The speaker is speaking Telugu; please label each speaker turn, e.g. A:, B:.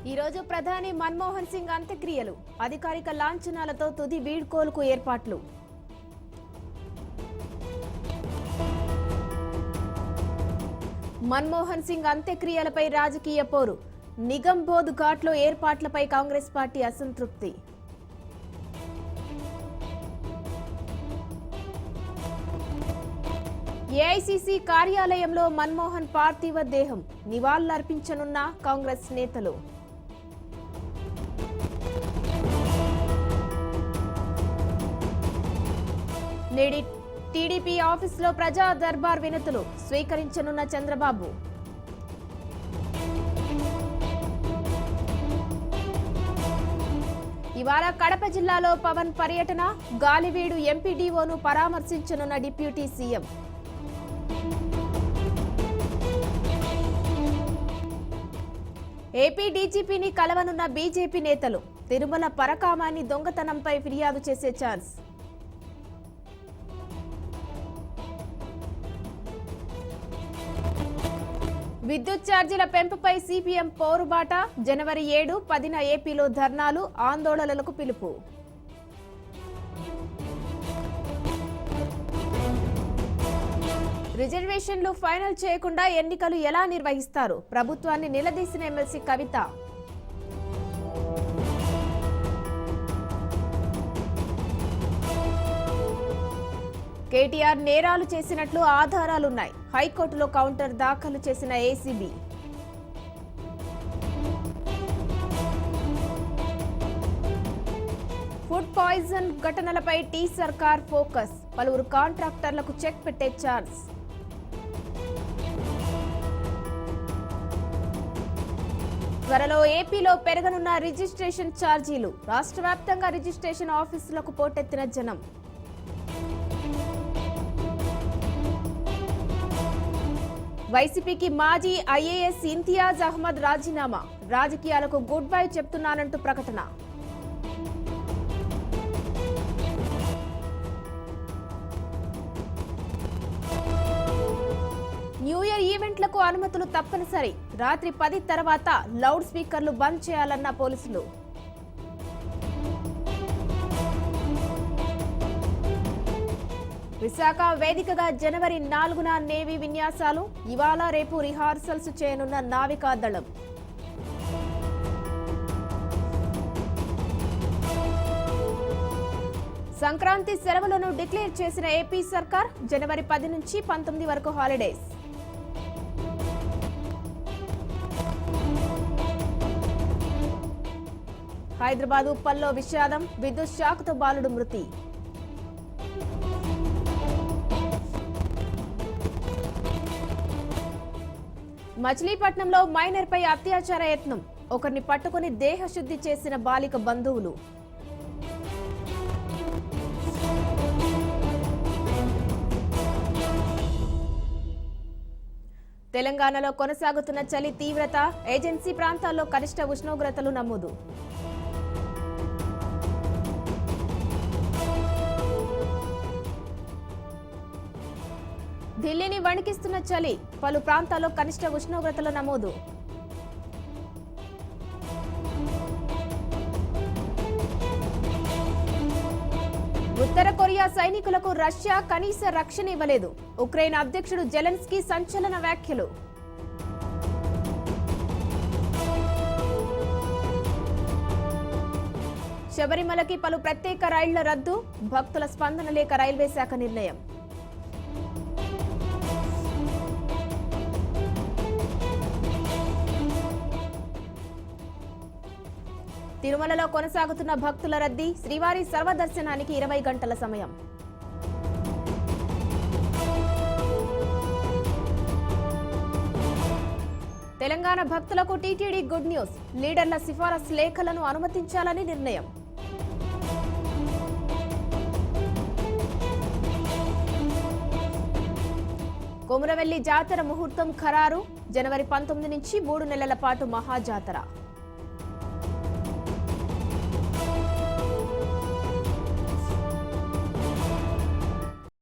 A: ఈ రోజు ప్రధాని మన్మోహన్ సింగ్ అంత్యక్రియలు, అధికారిక లాంఛనాలతో తుది వీడ్కోలుకు ఏర్పాట్లు. మన్మోహన్ సింగ్ అంత్యక్రియలపై రాజకీయ పోరు, నిగంబోధ్ ఘాట్లో ఏర్పాట్లపై కాంగ్రెస్ పార్టీ అసంతృప్తి. ఏఐసీసీ కార్యాలయంలో మన్మోహన్ పార్థివ దేహం, నివాళులర్పించనున్న కాంగ్రెస్ నేతలు. నేడి టీడీపీ ఆఫీసులో ప్రజా దర్బార్ వినతులు స్వీకరించనున్న చంద్రబాబు. ఇవాళ కడప జిల్లాలో పవన్ పర్యటన, గాలివీడు ఎంపీడీఓను పరామర్శించనున్న డిప్యూటీ సీఎం. ఏపీ డీజీపీని కలవనున్న బీజేపీ నేతలు, తిరుమల పరకామాన్ని దొంగతనంపై ఫిర్యాదు చేసే ఛాన్స్. విద్యుత్ ఛార్జీల పెంపుపై సిపిఎం పోరుబాట, జనవరి 7, 10న ఏపీలో ధర్నాలు, ఆందోళనలకు పిలుపు. రిజర్వేషన్లు ఫైనల్ చేయకుండా ఎన్నికలు ఎలా నిర్వహిస్తారు? ప్రభుత్వాన్ని నిలదీసిన ఎమ్మెల్సీ కవిత. కేటీఆర్ నేరాలు చేసినట్లు ఆధారాలున్నాయి, హైకోర్టులో కౌంటర్ దాఖలు చేసిన ఏసీబీ. ఫుడ్ పాయిజన్ ఘటనలపై టీ సర్కార్ ఫోకస్, పలువురు కాంట్రాక్టర్లకు చెక్ పెట్టే ఛాన్స్. త్వరలో ఏపీలో పెరగనున్న రిజిస్ట్రేషన్ ఛార్జీలు, రాష్ట్ర వ్యాప్తంగా రిజిస్ట్రేషన్ ఆఫీసులకు పోటెత్తిన జనం. వైసీపీకి మాజీ ఐఏఎస్ ఇంతియాజ్ అహ్మద్ రాజీనామా, రాజకీయాలకు గుడ్ బై చెప్తున్నానంటూ ప్రకటన. న్యూ ఇయర్ ఈవెంట్లకు అనుమతులు తప్పనిసరి, రాత్రి 10 తర్వాత లౌడ్ స్పీకర్లు బంద్ చేయాలన్న పోలీసులు. విశాఖ వేదికగా జనవరి 4న నేవీ విన్యాసాలు, ఇవాళ రేపు రిహార్సల్స్ చేయనున్న నావికా దళం. సంక్రాంతి సెలవులను డిక్లేర్ చేసిన ఏపీ సర్కార్, జనవరి 10 నుంచి 19 వరకు హాలిడేస్. హైదరాబాద్ ఉప్పల్లో విషాదం, విద్యుత్ షాక్తో బాలుడు మృతి. మచిలీపట్నంలో మైనర్పై అత్యాచార యత్నం, ఒకరిని పట్టుకుని దేహశుద్ధి చేసిన బాలిక బంధువులు. తెలంగాణలో కొనసాగుతున్న చలి తీవ్రత, ఏజెన్సీ ప్రాంతాల్లో కనిష్ట ఉష్ణోగ్రతలు నమోదు. ఢిల్లీని వణికిస్తున్న చలి, పలు ప్రాంతాల్లో కనిష్ట ఉష్ణోగ్రతల నమోదు. ఉత్తర కొరియా సైనికులకు రష్యా కనీస రక్షణ ఇవ్వలేదు, ఉక్రెయిన్ అధ్యక్షుడు జెలెన్స్కీ సంచలన వ్యాఖ్యలు. శబరిమలకి పలు ప్రత్యేక రైళ్ల రద్దు, భక్తుల స్పందన లేక రైల్వే శాఖ నిర్ణయం. తిరుమలలో కొనసాగుతున్న భక్తుల రద్దీ, శ్రీవారి సర్వదర్శనానికి 20 గంటల సమయం. తెలంగాణ భక్తులకు టీటీడీ గుడ్ న్యూస్, లీడర్ల సిఫారసు లేఖలను అనుమతించాలని నిర్ణయం. కొమురవెల్లి జాతర ముహూర్తం ఖరారు, జనవరి 19 నుంచి 3 నెలల పాటు మహాజాతర.